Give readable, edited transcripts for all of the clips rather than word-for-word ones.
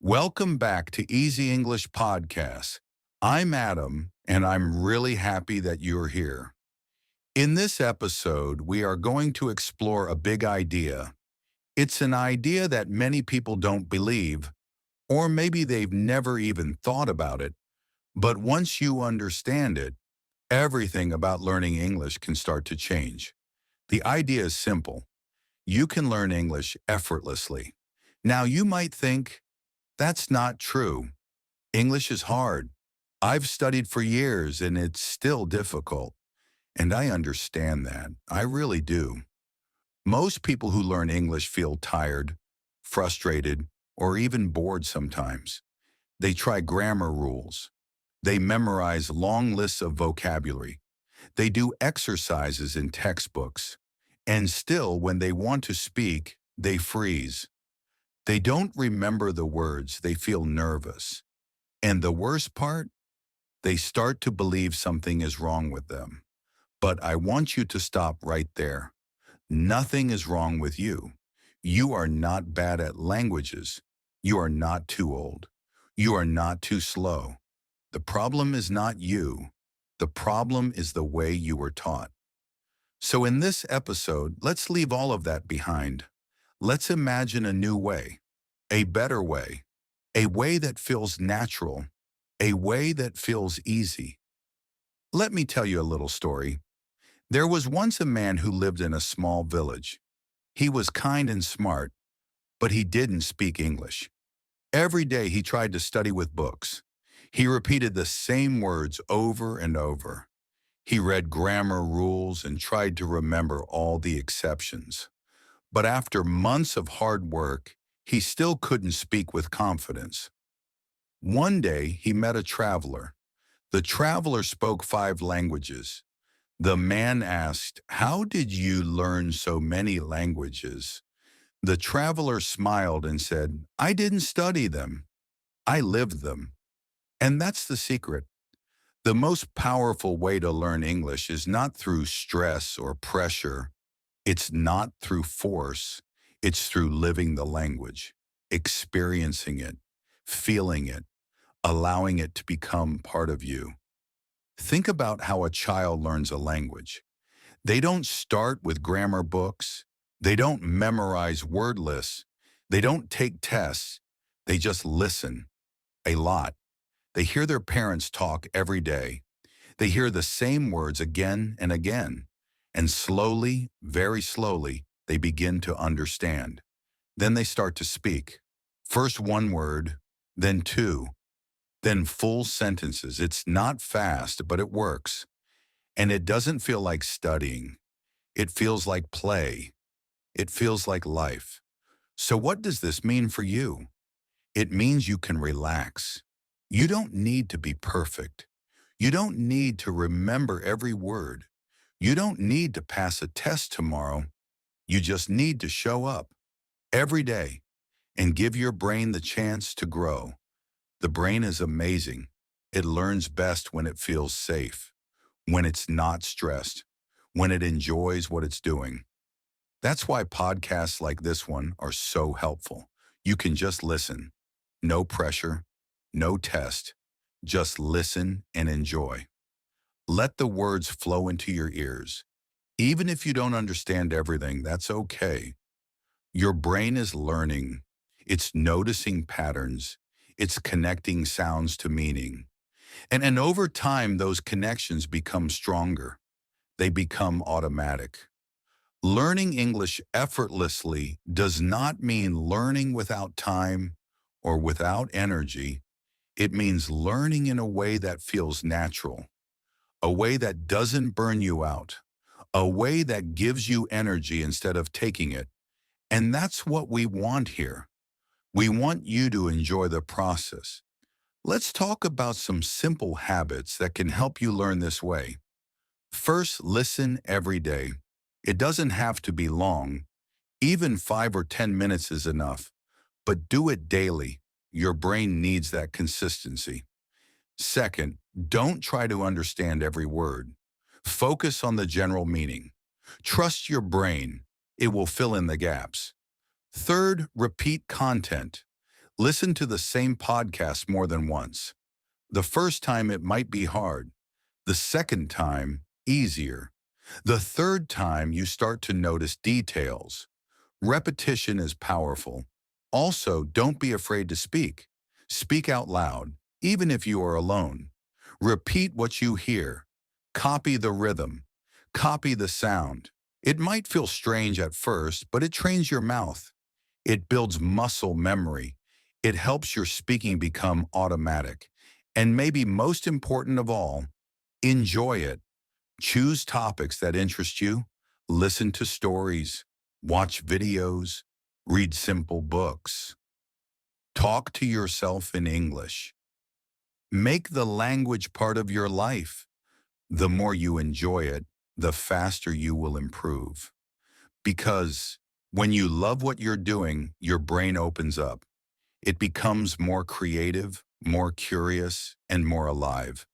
Welcome back to Easy English Podcast. I'm Adam, and I'm really happy that you're here. In this episode, we are going to explore a big idea. It's an idea that many people don't believe, or maybe they've never even thought about it. But once you understand it, everything about learning English can start to change. The idea is simple. You can learn English effortlessly. Now, you might think, that's not true. English is hard. I've studied for years and it's still difficult. And I understand that. I really do. Most people who learn English feel tired, frustrated, or even bored sometimes. They try grammar rules. They memorize long lists of vocabulary. They do exercises in textbooks. And still, when they want to speak, they freeze. They don't remember the words. They feel nervous. And the worst part? They start to believe something is wrong with them. But I want you to stop right there. Nothing is wrong with you. You are not bad at languages. You are not too old. You are not too slow. The problem is not you. The problem is the way you were taught. So in this episode, let's leave all of that behind. Let's imagine a new way, a better way, a way that feels natural, a way that feels easy. Let me tell you a little story. There was once a man who lived in a small village. He was kind and smart, but he didn't speak English. Every day he tried to study with books. He repeated the same words over and over. He read grammar rules and tried to remember all the exceptions. But after months of hard work, he still couldn't speak with confidence. One day, he met a traveler. The traveler spoke 5 languages. The man asked, "How did you learn so many languages?" The traveler smiled and said, "I didn't study them. I lived them." And that's the secret. The most powerful way to learn English is not through stress or pressure. It's not through force. It's through living the language, experiencing it, feeling it, allowing it to become part of you. Think about how a child learns a language. They don't start with grammar books. They don't memorize word lists. They don't take tests. They just listen a lot. They hear their parents talk every day. They hear the same words again and again. And slowly, very slowly, they begin to understand. Then they start to speak. First one word, then two, then full sentences. It's not fast, but it works. And it doesn't feel like studying. It feels like play. It feels like life. So what does this mean for you? It means you can relax. You don't need to be perfect. You don't need to remember every word. You don't need to pass a test tomorrow. You just need to show up every day and give your brain the chance to grow. The brain is amazing. It learns best when it feels safe, when it's not stressed, when it enjoys what it's doing. That's why podcasts like this one are so helpful. You can just listen. No pressure, no test. Just listen and enjoy. Let the words flow into your ears. Even if you don't understand everything, that's okay. Your brain is learning. It's noticing patterns. It's connecting sounds to meaning. And over time, those connections become stronger. They become automatic. Learning English effortlessly does not mean learning without time or without energy. It means learning in a way that feels natural, a way that doesn't burn you out, a way that gives you energy instead of taking it. And that's what we want here. We want you to enjoy the process. Let's talk about some simple habits that can help you learn this way. First, listen every day. It doesn't have to be long. Even 5 or 10 minutes is enough. But do it daily. Your brain needs that consistency. Second, don't try to understand every word. Focus on the general meaning. Trust your brain. It will fill in the gaps. Third, repeat content. Listen to the same podcast more than once. The first time it might be hard. The second time, easier. The third time you start to notice details. Repetition is powerful. Also, don't be afraid to speak. Speak out loud, even if you are alone. Repeat what you hear. Copy the rhythm. Copy the sound. It might feel strange at first, but it trains your mouth. It builds muscle memory. It helps your speaking become automatic. And maybe most important of all, enjoy it. Choose topics that interest you. Listen to stories. Watch videos. Read simple books. Talk to yourself in English. Make the language part of your life. The more you enjoy it, the faster you will improve. Because when you love what you're doing, your brain opens up. It becomes more creative, more curious, and more alive.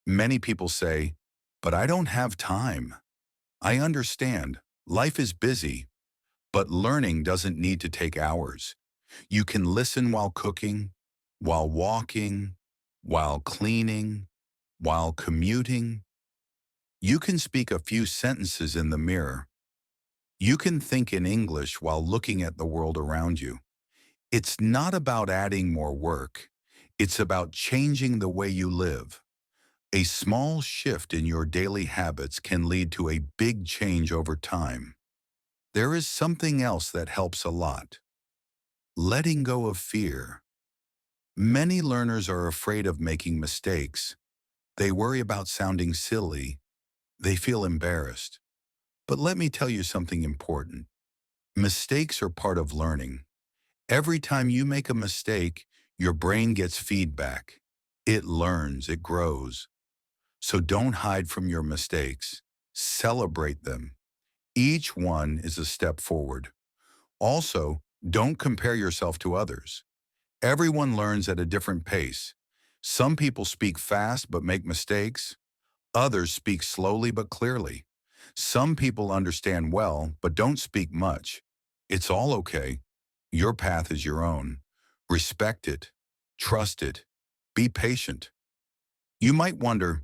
Many people say, "But I don't have time." I understand. Life is busy, but learning doesn't need to take hours. You can listen while cooking, while walking, while cleaning, while commuting. You can speak a few sentences in the mirror. You can think in English while looking at the world around you. It's not about adding more work. It's about changing the way you live. A small shift in your daily habits can lead to a big change over time. There is something else that helps a lot. Letting go of fear. Many learners are afraid of making mistakes. They worry about sounding silly. They feel embarrassed. But let me tell you something important. Mistakes are part of learning. Every time you make a mistake, your brain gets feedback. It learns, it grows. So don't hide from your mistakes. Celebrate them. Each one is a step forward. Also, don't compare yourself to others. Everyone learns at a different pace. Some people speak fast but make mistakes. Others speak slowly but clearly. Some people understand well but don't speak much. It's all okay. Your path is your own. Respect it. Trust it. Be patient. You might wonder,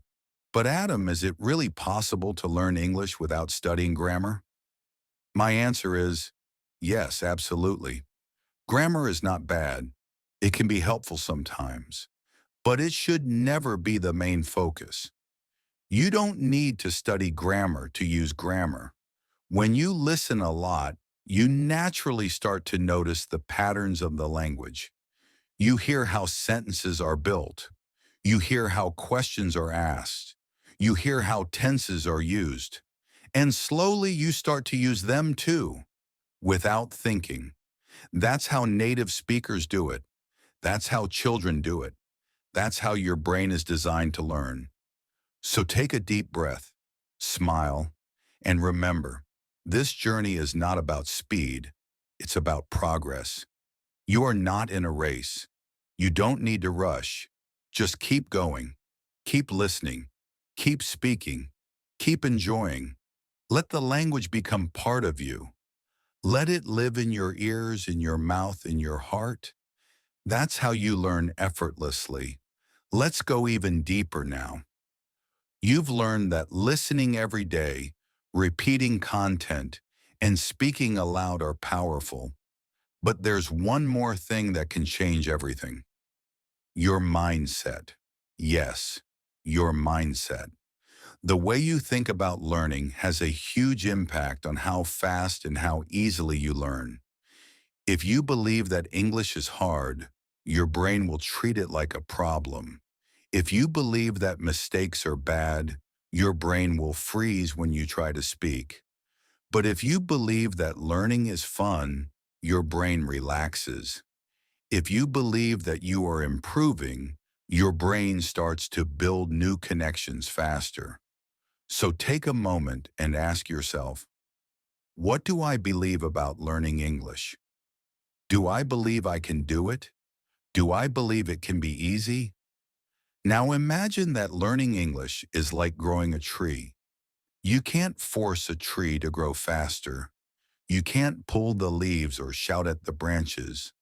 but Adam, is it really possible to learn English without studying grammar? My answer is yes, absolutely. Grammar is not bad. It can be helpful sometimes, but it should never be the main focus. You don't need to study grammar to use grammar. When you listen a lot, you naturally start to notice the patterns of the language. You hear how sentences are built. You hear how questions are asked. You hear how tenses are used. And slowly you start to use them too, without thinking. That's how native speakers do it. That's how children do it. That's how your brain is designed to learn. So take a deep breath, smile, and remember, this journey is not about speed, it's about progress. You are not in a race. You don't need to rush. Just keep going. Keep listening. Keep speaking. Keep enjoying. Let the language become part of you. Let it live in your ears, in your mouth, in your heart. That's how you learn effortlessly. Let's go even deeper now. You've learned that listening every day, repeating content, and speaking aloud are powerful. But there's one more thing that can change everything. Your mindset. Yes, your mindset. The way you think about learning has a huge impact on how fast and how easily you learn. If you believe that English is hard, your brain will treat it like a problem. If you believe that mistakes are bad, your brain will freeze when you try to speak. But if you believe that learning is fun, your brain relaxes. If you believe that you are improving, your brain starts to build new connections faster. So take a moment and ask yourself, what do I believe about learning English? Do I believe I can do it? Do I believe it can be easy? Now imagine that learning English is like growing a tree. You can't force a tree to grow faster. You can't pull the leaves or shout at the branches.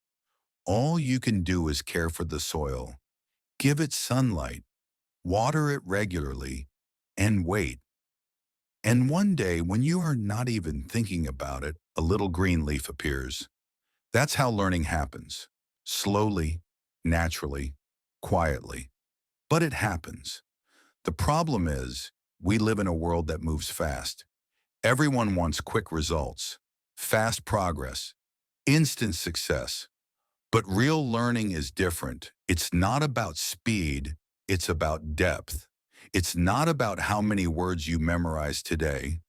All you can do is care for the soil, give it sunlight, water it regularly, and wait. And one day, when you are not even thinking about it, a little green leaf appears. That's how learning happens. Slowly, naturally, quietly. But it happens. The problem is, we live in a world that moves fast. Everyone wants quick results, fast progress, instant success. But real learning is different. It's not about speed, it's about depth. It's not about how many words you memorize today.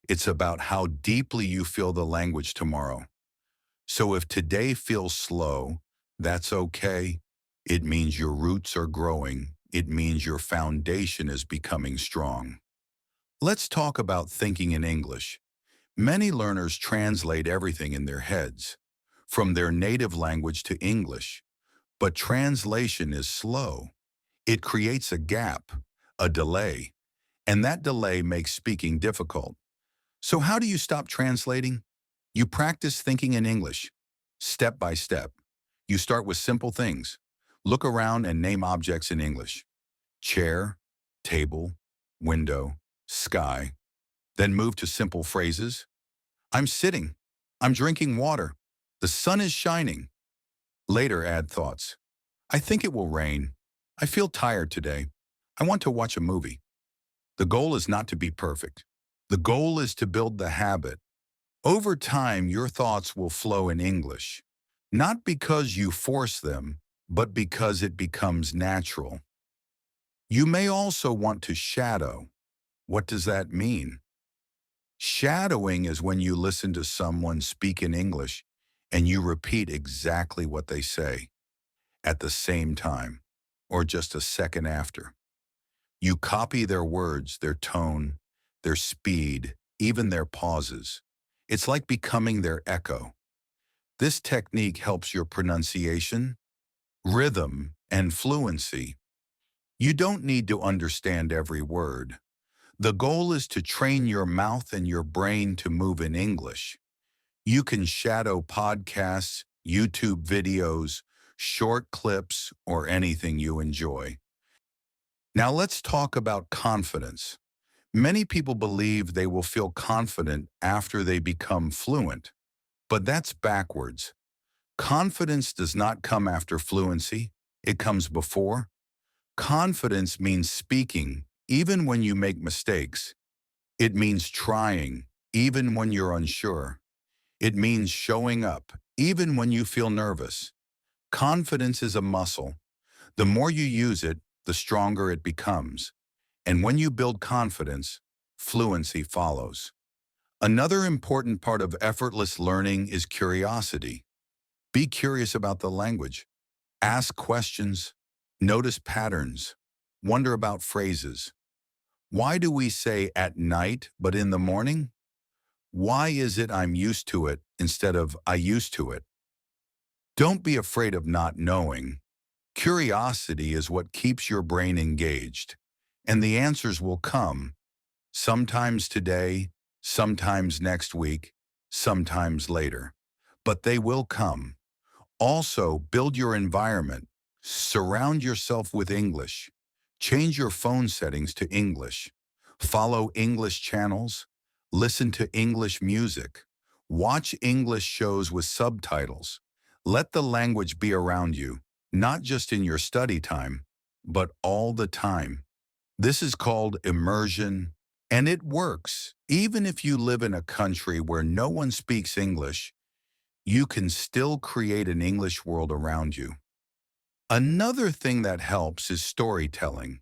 It's about how deeply you feel the language tomorrow. So if today feels slow, that's okay. It means your roots are growing. It means your foundation is becoming strong. Let's talk about thinking in English. Many learners translate everything in their heads, from their native language to English. But translation is slow. It creates a gap, a delay, and that delay makes speaking difficult. So how do you stop translating? You practice thinking in English, step by step. You start with simple things. Look around and name objects in English. Chair, table, window, sky. Then move to simple phrases. I'm sitting. I'm drinking water. The sun is shining. Later add thoughts. I think it will rain. I feel tired today. I want to watch a movie. The goal is not to be perfect. The goal is to build the habit. Over time, your thoughts will flow in English, not because you force them, but because it becomes natural. You may also want to shadow. What does that mean? Shadowing is when you listen to someone speak in English and you repeat exactly what they say at the same time or just a second after. You copy their words, their tone, their speed, even their pauses. It's like becoming their echo. This technique helps your pronunciation, rhythm, and fluency. You don't need to understand every word. The goal is to train your mouth and your brain to move in English. You can shadow podcasts, YouTube videos, short clips, or anything you enjoy. Now let's talk about confidence. Many people believe they will feel confident after they become fluent, but that's backwards. Confidence does not come after fluency, it comes before. Confidence means speaking, even when you make mistakes. It means trying, even when you're unsure. It means showing up, even when you feel nervous. Confidence is a muscle. The more you use it, the stronger it becomes. And when you build confidence, fluency follows. Another important part of effortless learning is curiosity. Be curious about the language. Ask questions. Notice patterns. Wonder about phrases. Why do we say at night but in the morning? Why is it I'm used to it instead of I used to it? Don't be afraid of not knowing. Curiosity is what keeps your brain engaged, and the answers will come, sometimes today, sometimes next week, sometimes later. But they will come. Also, build your environment. Surround yourself with English. Change your phone settings to English. Follow English channels. Listen to English music. Watch English shows with subtitles. Let the language be around you, not just in your study time, but all the time. This is called immersion, and it works. Even if you live in a country where no one speaks English, you can still create an English world around you. Another thing that helps is storytelling.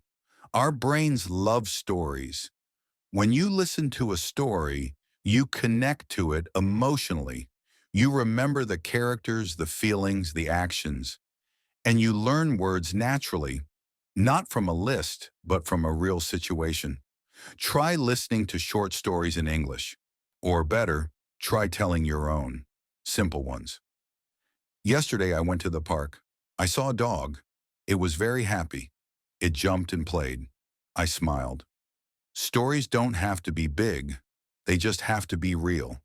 Our brains love stories. When you listen to a story, you connect to it emotionally. You remember the characters, the feelings, the actions, and you learn words naturally, not from a list, but from a real situation. Try listening to short stories in English. Or better, try telling your own, simple ones. Yesterday I went to the park. I saw a dog. It was very happy. It jumped and played. I smiled. Stories don't have to be big. They just have to be real,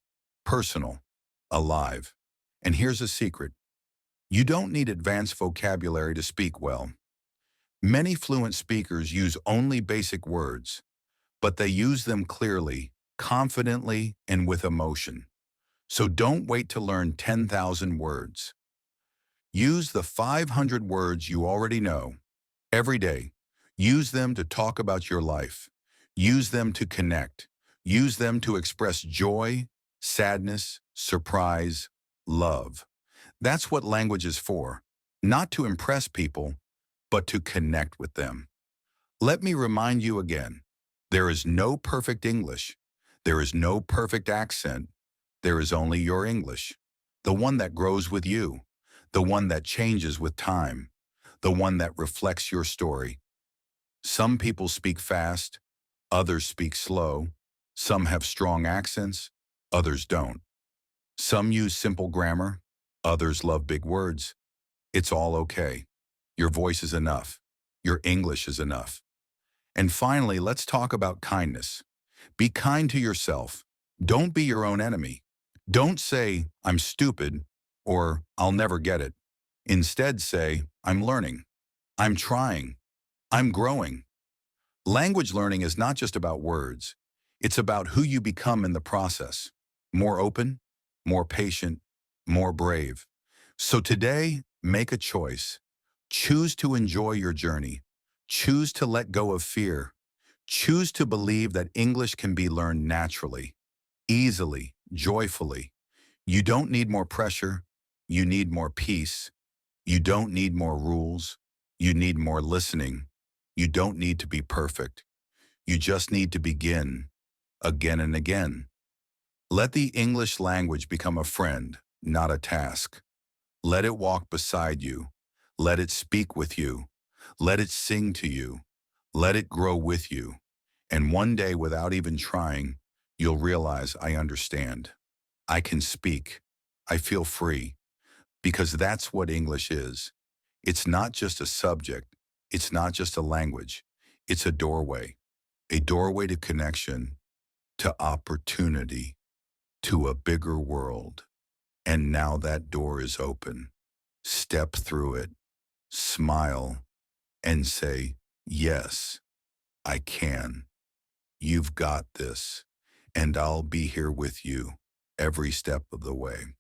personal, alive. And here's a secret. You don't need advanced vocabulary to speak well. Many fluent speakers use only basic words, but they use them clearly, confidently, and with emotion. So don't wait to learn 10,000 words. Use the 500 words you already know every day. Use them to talk about your life. Use them to connect. Use them to express joy, sadness, surprise, love. That's what language is for. Not to impress people, but to connect with them. Let me remind you again, there is no perfect English. There is no perfect accent. There is only your English, the one that grows with you, the one that changes with time, the one that reflects your story. Some people speak fast, others speak slow. Some have strong accents, others don't. Some use simple grammar, others love big words. It's all okay. Your voice is enough. Your English is enough. And finally, let's talk about kindness. Be kind to yourself. Don't be your own enemy. Don't say, I'm stupid, or I'll never get it. Instead say, I'm learning. I'm trying. I'm growing. Language learning is not just about words. It's about who you become in the process. More open, more patient, more brave. So today, make a choice. Choose to enjoy your journey. Choose to let go of fear. Choose to believe that English can be learned naturally, easily, joyfully. You don't need more pressure. You need more peace. You don't need more rules. You need more listening. You don't need to be perfect. You just need to begin, again and again. Let the English language become a friend, not a task. Let it walk beside you. Let it speak with you. Let it sing to you. Let it grow with you. And one day, without even trying, you'll realize I understand. I can speak. I feel free. Because that's what English is. It's not just a subject. It's not just a language. It's a doorway to connection, to opportunity, to a bigger world. And now that door is open. Step through it, smile, and say, yes, I can. You've got this, and I'll be here with you every step of the way.